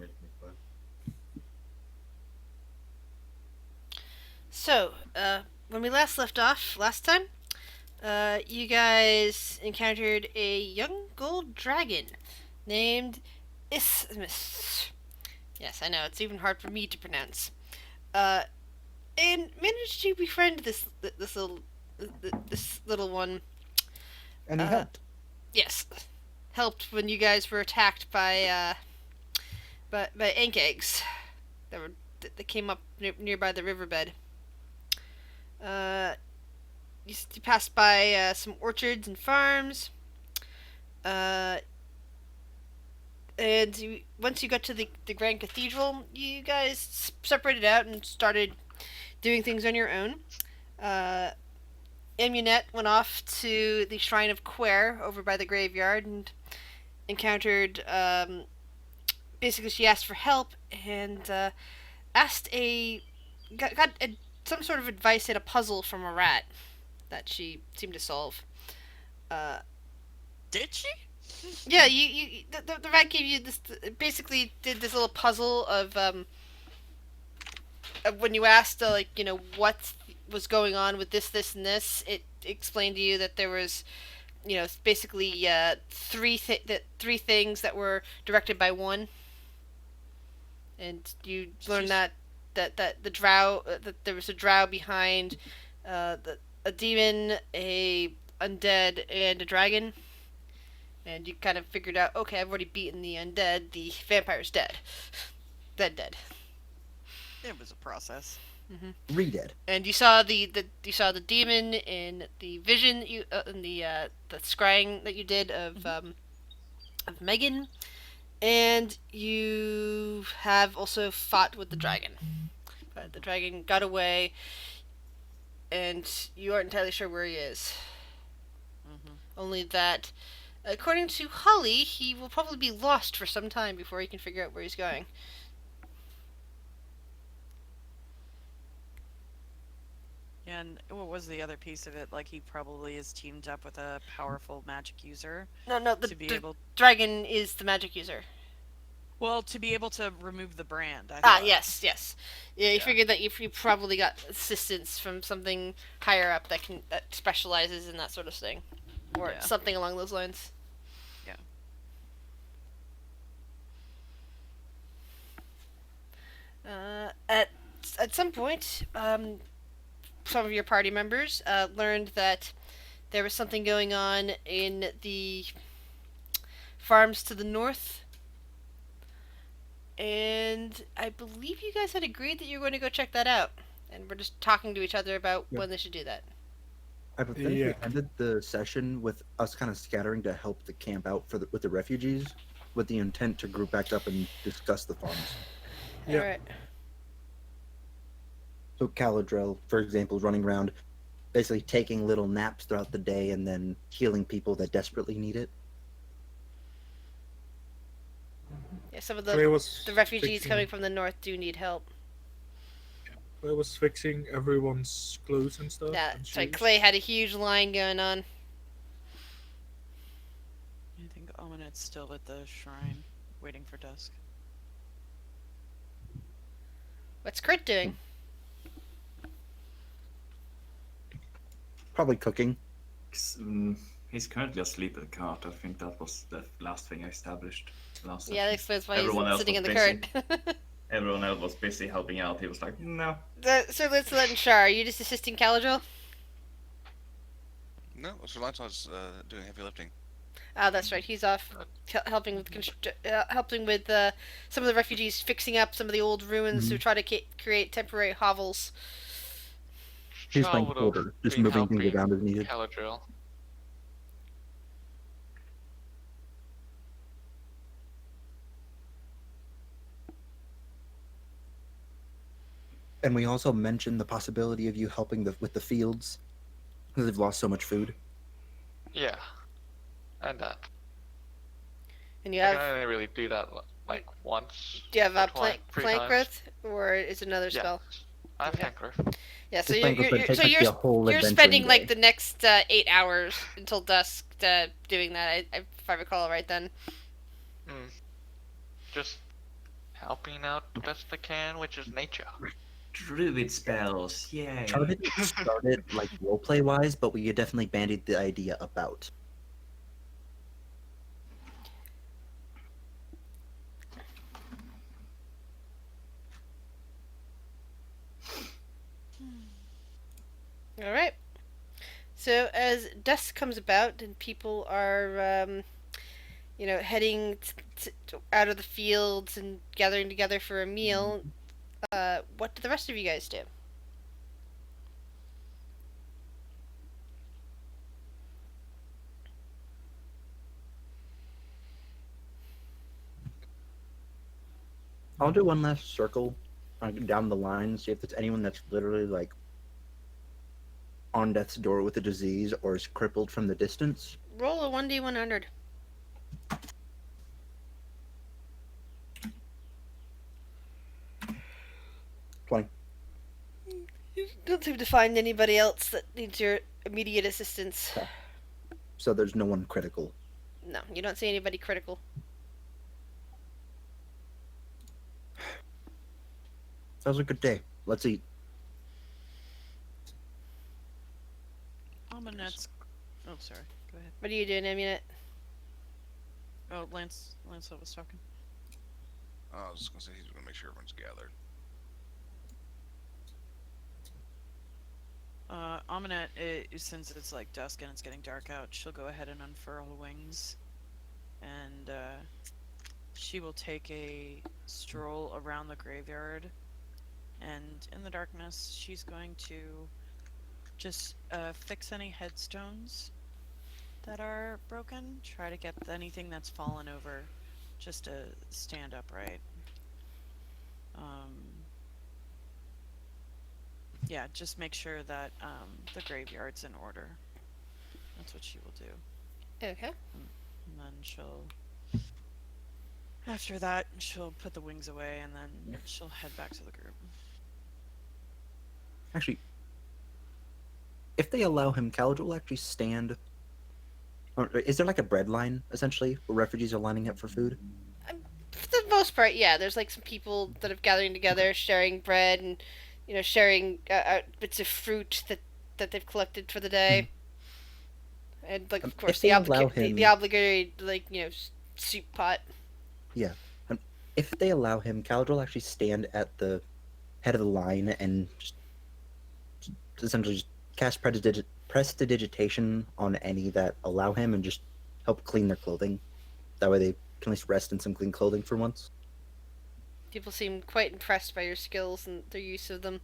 underestimate me, but So, when we last left off last time, you guys encountered a young gold dragon named Isthmus. Yes, I know it's even hard for me to pronounce. Uh, and managed to befriend this little one. And he Uh, helped. yes, helped when you guys were attacked by ink eggs that came up nearby the riverbed. Uh, you passed by some orchards and farms. Uh, and once you got to the Grand Cathedral, you guys separated out and started doing things on your own. Uh, Amunet went off to the Shrine of Quer over by the graveyard and encountered. Basically, she asked for help and asked got some sort of advice in a puzzle from a rat that she seemed to solve. Uh, Did she? yeah, the rat gave you this. Basically, did this little puzzle of when you asked what was going on with this, and this. It explained to you that there was basically three things that were directed by one, and you learned that the drow that there was a drow behind a demon, a undead, and a dragon. And you kind of figured out, okay, I've already beaten the undead. The vampire's dead. Dead. It was a process. Mm-hmm. Re-dead. And you saw the demon in the vision in the scrying that you did of Megan, and you have also fought with the dragon. But the dragon got away, and you aren't entirely sure where he is. Mm-hmm. Only that, according to Holly, he will probably be lost for some time before he can figure out where he's going. And what was the other piece of it? Like, he probably is teamed up with a powerful magic user No, to be able. dragon is the magic user. Well, to be able to remove the brand. I Ah, thought. yes. Yeah, you figured that you probably got assistance from something higher up that specializes in that sort of thing, or Yeah. something along those lines. Yeah. At some point, some of your party members learned that there was something going on in the farms to the north, and I believe you guys had agreed that you were going to go check that out. And we're just talking to each other about when they should do that. I think we ended the session with us kind of scattering to help the camp out with the refugees, with the intent to group back up and discuss the farms. Yeah. All right. So Caladrel, for example, is running around, basically taking little naps throughout the day and then healing people that desperately need it. Yeah, some of the refugees coming from the north do need help. Clay was fixing everyone's clothes and stuff. Yeah, and so shoes. Clay had a huge line going on. I think Ominet's still at the shrine, waiting for dusk. What's Kurt doing? Probably cooking. He's currently asleep in the cart. I think that was the last thing I established last Yeah, that session. explains why Everyone he's else sitting in was the busy. cart. Everyone else was busy helping out. He was like, no. Sir Lancelot and Shar, are you just assisting Caladril? No, Solanton's doing heavy lifting. Oh, that's right. He's off helping with some of the refugees fixing up some of the old ruins to try to create temporary hovels. He's Shah playing would quarter, have just been moving things helping around as needed. Caladril. And we also mentioned the possibility of you helping with the fields, because they've lost so much food. Yeah, and that. And you I have can only really do that like once. do you have or plant three plant times. growth, or is it another Yeah. spell? I have Okay. plant growth. Yeah, so This plant growth would take like the whole you're adventuring spending day. like the next 8 hours until dusk doing that. If I recall right then. Just helping out the best I can, which is nature. Druid spells, yay. Char didn't start it like roleplay wise, but we definitely bandied the idea about. All right. So as dusk comes about and people are, heading out of the fields and gathering together for a meal, what do the rest of you guys do? I'll do one last circle down the line, see if there's anyone that's literally like on death's door with a disease or is crippled from the distance. Roll a 1d100. You don't seem to find anybody else that needs your immediate assistance. So there's no one critical. No, you don't see anybody critical. That was a good day. Let's eat. Amulet's. Oh, sorry. Go ahead. What are you doing, Amulet? Oh, Lance was talking. I was just gonna say he's gonna make sure everyone's gathered. Aminette, since it's like dusk and it's getting dark out, she'll go ahead and unfurl her wings, and she will take a stroll around the graveyard, and in the darkness, she's going to just fix any headstones that are broken, try to get anything that's fallen over just to stand upright. Yeah, just make sure that the graveyard's in order. That's what she will do. Okay. And then she'll, after that, she'll put the wings away and then she'll head back to the group. Actually, if they allow him, Caladra will actually stand. Or is there like a bread line, essentially, where refugees are lining up for food? For the most part, yeah. There's like some people that have gathering together, sharing bread and, sharing bits of fruit that they've collected for the day. And like, of course, if they allow him, the obligatory soup pot. Yeah, if they allow him, Caladra will actually stand at the head of the line and just essentially just cast prestidigitation on any that allow him and just help clean their clothing. That way they can at least rest in some clean clothing for once. People seem quite impressed by your skills and their use of them.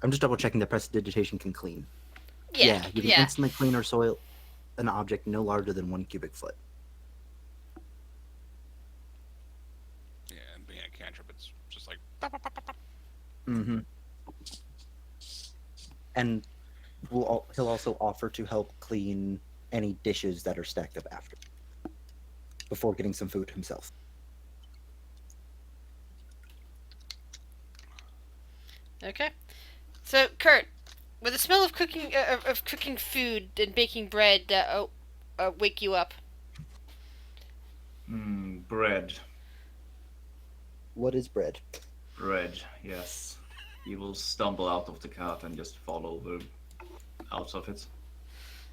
I'm just double checking that prestidigitation can clean. Yeah, you can instantly clean or soil an object no larger than 1 cubic foot. Yeah, and being a cantrip, it's just like. Mm-hmm. And he'll also offer to help clean any dishes that are stacked up after, before getting some food himself. Okay. So, Kurt, would the smell of cooking food and baking bread wake you up? Bread. What is bread? Bread, yes. He will stumble out of the cart and just fall over out of it,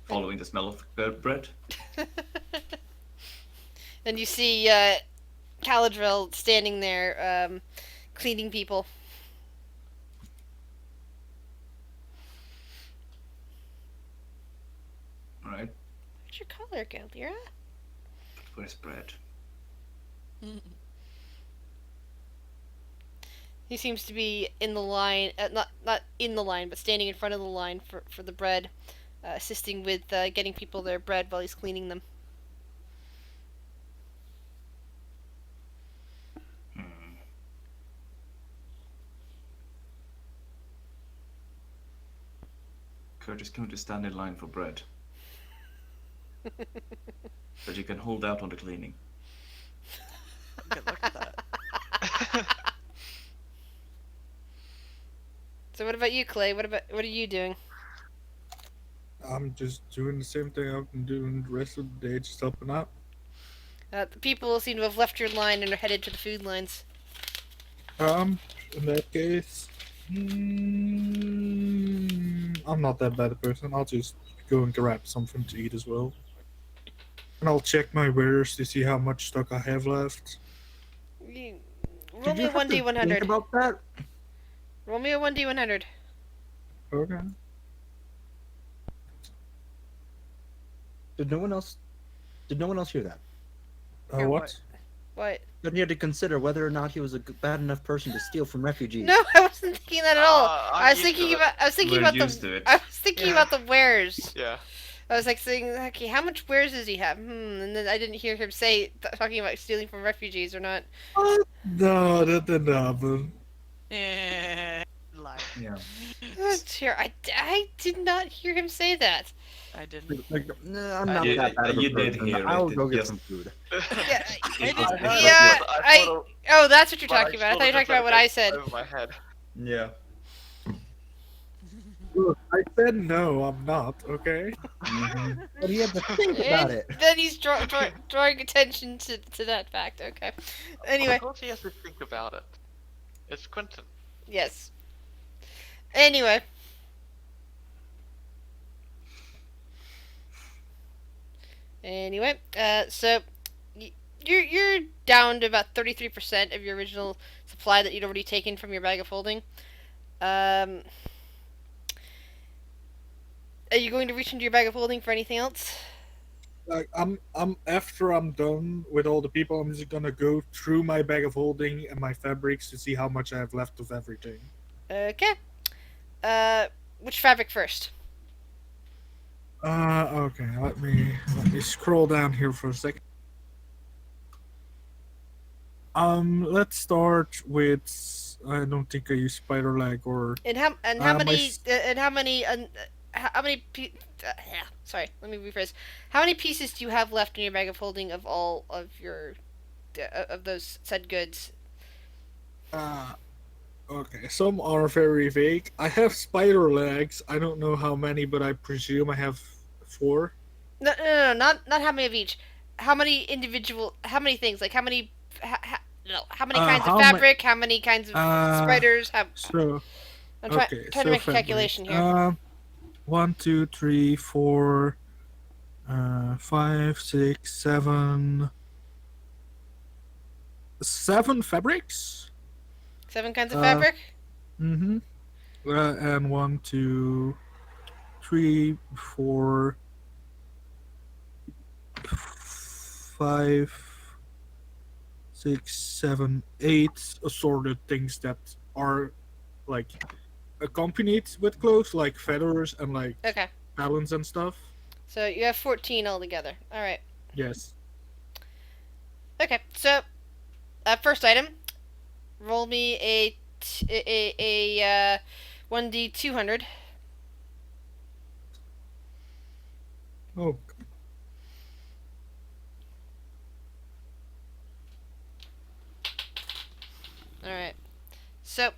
following the smell of bread. And you see Caladriel standing there, cleaning people. Right. Where's your collar go, Lyra? But where's bread? He seems to be in the line, not in the line, but standing in front of the line for the bread, assisting with getting people their bread while he's cleaning them. Kurt is going to stand in line for bread. But you can hold out on the cleaning. Good luck with that. So what about you, Clay? What are you doing? I'm just doing the same thing I've been doing the rest of the day, just helping out. The people seem to have left your line and are headed to the food lines. In that case, I'm not that bad a person. I'll just go and grab something to eat as well. And I'll check my wares to see how much stock I have left. Roll Did me you a have to 1d100. think about that? Roll me a 1d100. Okay. Did no one else hear that? Yeah, What? What? Then you had to consider whether or not he was a bad enough person to steal from refugees. No, I wasn't thinking that at all. I'm I was used to thinking it. about. I was thinking We're about used to the. it. I was thinking about the wares. Yeah. I was like saying, okay, how much wares does he have? And then I didn't hear him say talking about stealing from refugees or not. No, that didn't happen. Lie. Yeah. Here, I did not hear him say that. I didn't. Like, nah, I'm not You- that bad of a you did person. hear it, I'll it go get just- some food. Yeah, It- I it- heard yeah, it, but I- thought oh, that's what you're but talking about. I should've thought you were just talking about let what it I go said. over my head. Yeah. Look, I said no, I'm not, okay? Mhm. But he had to think about it. Then he's drawing attention to that fact. Okay. Anyway, Of course he has to think about it. It's Quentin. yes. Anyway. So you're down to about 33% of your original supply that you'd already taken from your bag of holding. Are you going to reach into your bag of holding for anything else? Like, I'm after I'm done with all the people, I'm just gonna go through my bag of holding and my fabrics to see how much I have left of everything. Okay. Which fabric first? Okay, let me scroll down here for a second. Let's start with, I don't think I use spider leg or And how my many s- sorry, let me rephrase. How many pieces do you have left in your bag of holding of all of your of those said goods? okay, some are very vague. I have spider legs. I don't know how many, but I presume I have 4. No, not how many of each. How many how many things? Like how many how many kinds of how ma- fabric? How many kinds of spiders? So I'm okay, trying to make a calculation here. 1, 2, 3, 4, 5, 6, 7. 7 fabrics. 7 kinds of fabric. Mm-hmm. And 1, 2, 3, 4, 5, 6, 7, 8 assorted things that are like accompanied with clothes, like feathers and like Okay, talons and stuff. so you have 14 altogether. All right. Yes. Okay, so first item, roll me a 1d200. Oh. All right. So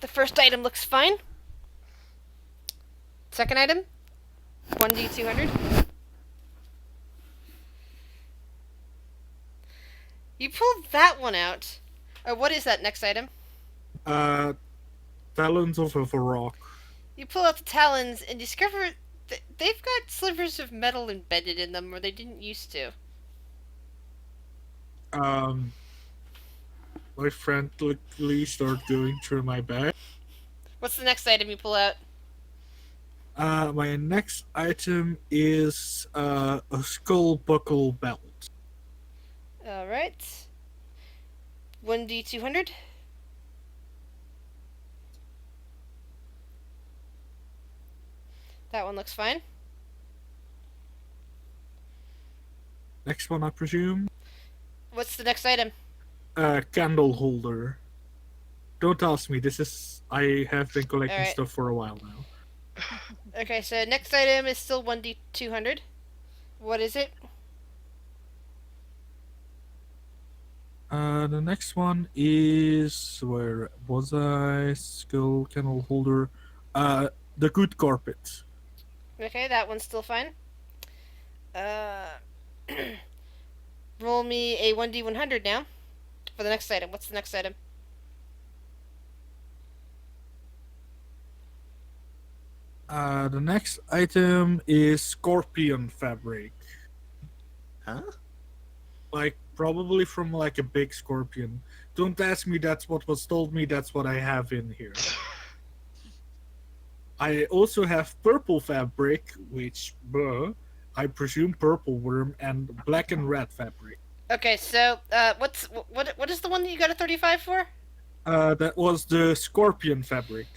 the first item looks fine. Second item, 1d200. You pulled that one out. What is that next item? Talons of a Varrock. You pull out the talons and discover they've got slivers of metal embedded in them, or they didn't used to. My frantically start going through my bag. What's the next item you pull out? My next item is a skull buckle belt. All right. 1d200. That one looks fine. Next one, I presume. What's the next item? Candle holder. Don't ask me. I have been collecting Alright. stuff for a while now. Okay, so next item is still 1d200. What is it? The next one is, where was I? Skull candle holder. The good carpet. Okay, that one's still fine. Roll me a 1d100 now for the next item. What's the next item? The next item is scorpion fabric. Huh? Like, probably from like a big scorpion. Don't ask me, that's what was told me, that's what I have in here. I also have purple fabric, which, I presume purple worm, and black and red fabric. Okay, so what is the one that you got a 35 for? That was the scorpion fabric.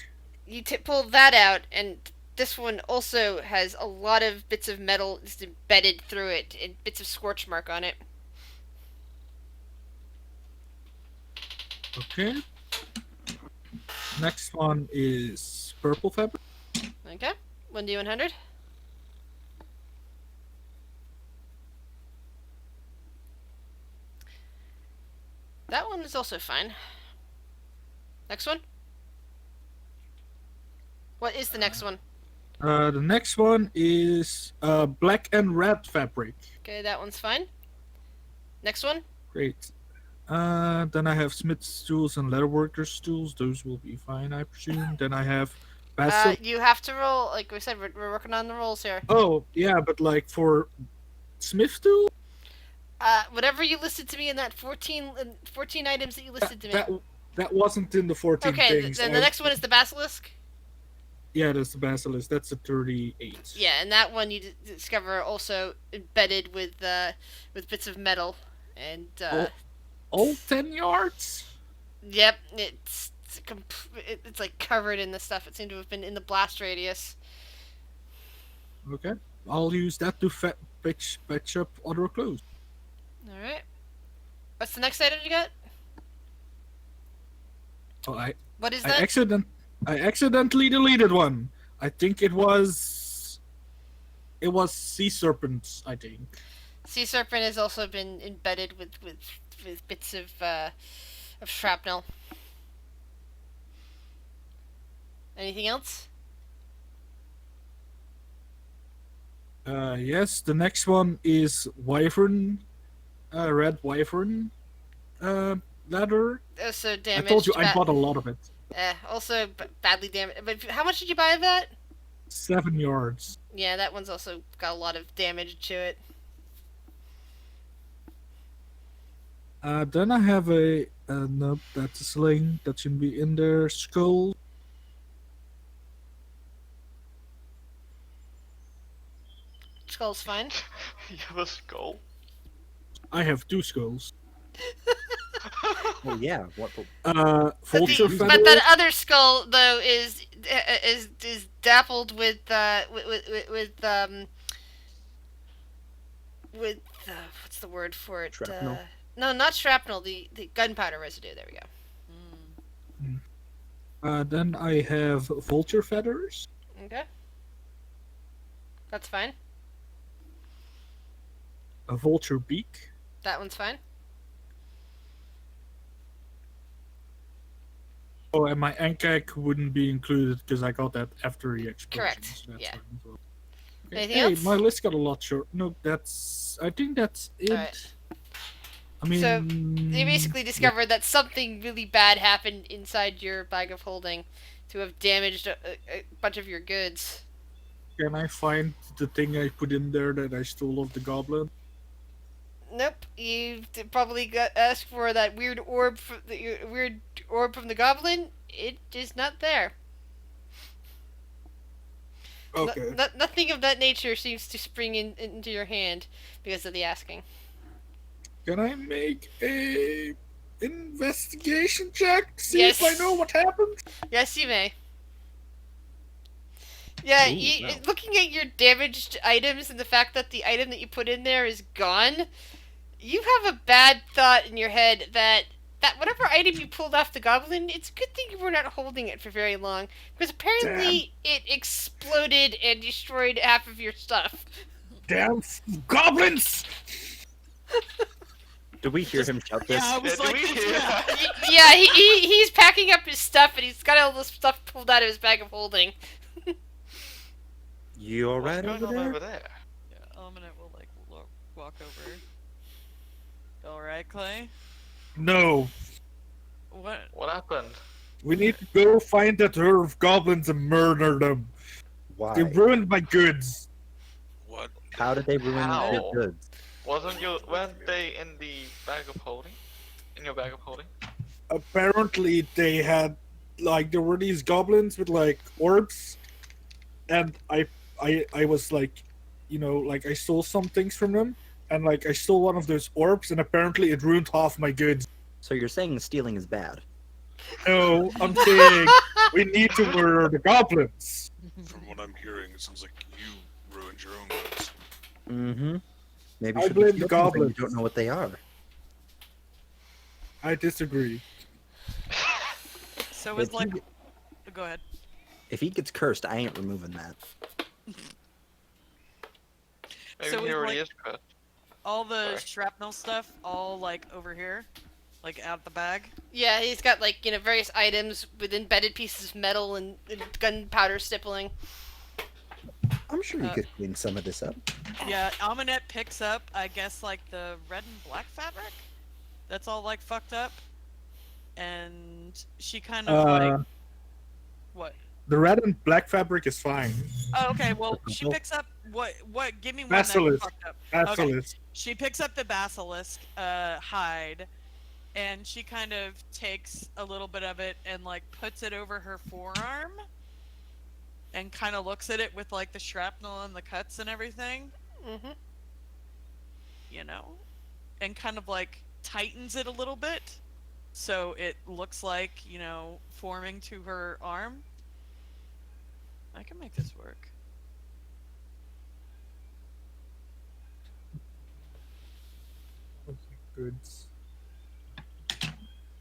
You pull that out, and this one also has a lot of bits of metal just embedded through it, and bits of scorch mark on it. Okay. Next one is purple fabric. Okay, 1d100. That one is also fine. Next one. What is the next one? The next one is black and red fabric. Okay, that one's fine. Next one. Great. Then I have smith's tools and leatherworkers tools. Those will be fine, I presume. Then I have basil. You have to roll. Like we said, we're working on the rolls here. Oh yeah, but like for smith tool. Whatever you listed to me in that 14 items that you listed to me. That wasn't in the 14 Okay, things. then the next one is the basilisk. Yeah, that's the basilisk. That's a 38. Yeah, and that one you discover also embedded with bits of metal and. All 10 yards? Yep, it's like covered in the stuff. It seemed to have been in the blast radius. Okay, I'll use that to patch up other clothes. All right. What's the next item you got? Oh, What is I that? accidentally deleted one. I think it was sea serpents, I think. Sea serpent has also been embedded with bits of shrapnel. Anything else? Yes, the next one is wyvern, red wyvern, leather. Also I damaged. told you I bought a lot of it. Also badly damaged. But how much did you buy of that? 7 yards. Yeah, that one's also got a lot of damage to it. Then I have nope, that's a sling. That should be in there. Skull. Skull's fine. You have a skull. I have 2 skulls. Oh yeah. What? Vulture But feather. that other skull though is dappled with what's the word for it? Shrapnel? No, not shrapnel. The gunpowder residue. There we go. Then I have vulture feathers. Okay. That's fine. A vulture beak. That one's fine. Oh, and my ankak wouldn't be included because I got that after the explosion. Correct, So that's yeah. fine as well. Okay. Anything Hey, else? my list got a lot short. No, I think that's it. Alright. I mean, So, You basically discovered that something really bad happened inside your bag of holding to have damaged a bunch of your goods. can I find the thing I put in there that I stole off the goblin? Nope, you probably got asked for that weird orb from the goblin. It is not there. Okay. Nothing of that nature seems to spring into your hand because of the asking. Can I make a investigation check? See Yes. if I know what happened? Yes, you may. Yeah, Ooh, wow. looking at your damaged items and the fact that the item that you put in there is gone, you have a bad thought in your head that whatever item you pulled off the goblin, it's a good thing you were not holding it for very long, because apparently it exploded and destroyed half of your stuff. Damn goblins! Did we hear him shout this? Yeah, I was Yeah, like, do we- yeah. Yeah, he's packing up his stuff and he's got all this stuff pulled out of his bag of holding. You all right What's going over on there? over there? Yeah, Element will like walk over. All right, Clay. No, What? What happened? we need to go find that herd of goblins and murder them. They Why? ruined my goods. What? How did they ruin How? your goods? Weren't they in the bag of holding? In your bag of holding? Apparently, they had like there were these goblins with like orbs, and I was like, like I stole some things from them, and like I stole one of those orbs, and apparently it ruined half my goods. So you're saying stealing is bad? No, I'm saying we need to murder the goblins. From what I'm hearing, it sounds like you ruined your own goods. Mm-hmm. Maybe I you should blame be the stealing things goblins. you don't know what they are. I disagree. So If it's like. he- Go ahead. If he gets cursed, I ain't removing that. Maybe So he it's already like- is cursed. All the Sorry. shrapnel stuff, all like over here, like out the bag. Yeah, he's got like various items with embedded pieces of metal and gunpowder stippling. I'm sure you Uh, could clean some of this up. Yeah, Amunet picks up, I guess, like the red and black fabric. That's all like fucked up, and she kind of like what? The red and black fabric is fine. Oh, okay. Well, she Nope. picks up what? Give me one Basilisk. that's fucked up. Basilisk. She picks up the basilisk hide, and she kind of takes a little bit of it and like puts it over her forearm, and kind of looks at it with like the shrapnel and the cuts and everything, Mm-hmm. and kind of like tightens it a little bit, so it looks like forming to her arm. I can make this work. Goods.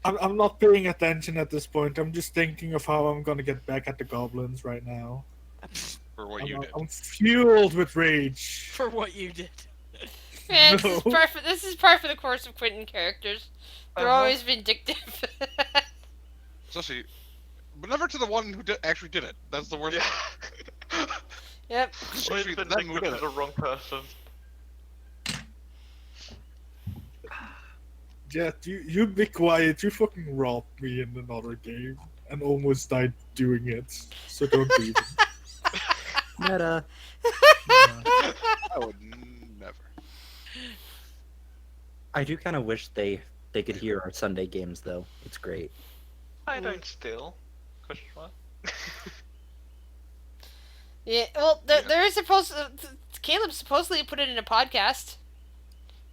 I'm not paying attention at this point. I'm just thinking of how I'm gonna get back at the goblins right now. For what you did. I'm fueled with rage. For what you did. Yeah, this is No. perfect. This is par for the course of Quentin characters. They're Uh-huh. always vindictive. Especially, but never to the one who actually did it. That's the worst. Yeah. Yep. Always Usually been them who thinking did to it. the wrong person. Jet, you be quiet. You fucking robbed me in another game and almost died doing it. So don't leave. Meta. I would never. I do kind of wish they could hear our Sunday games, though. It's great. I don't steal. Question mark. Yeah. Well, Yeah. there is Caleb supposedly put it in a podcast.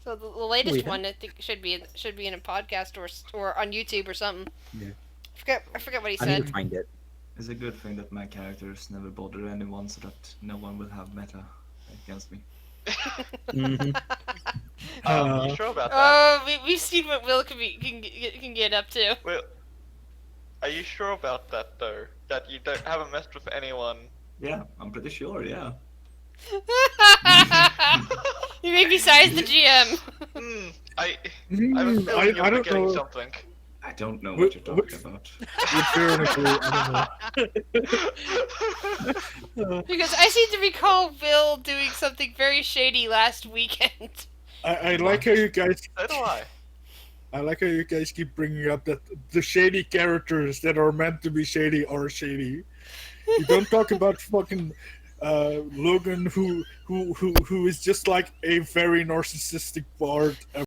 So the latest yeah? one I think should be in a podcast or on YouTube or something. Yeah. I forget what he I need said. to find it. It's a good thing that my characters never bother anyone, so that no one will have meta against me. hmm You sure about that? Oh, we've seen what Will can get up to. Well, are you sure about that though? That you haven't messed with anyone? Yeah, I'm pretty sure. Yeah. You mean besides the GM? I have a feeling I you're don't forgetting know. something. I don't know what you're talking about. Because I seem to recall Will doing something very shady last weekend. I like how you guys. So do I. I like how you guys keep bringing up that the shady characters that are meant to be shady are shady. You don't talk about fucking Logan, who is just like a very narcissistic bard, a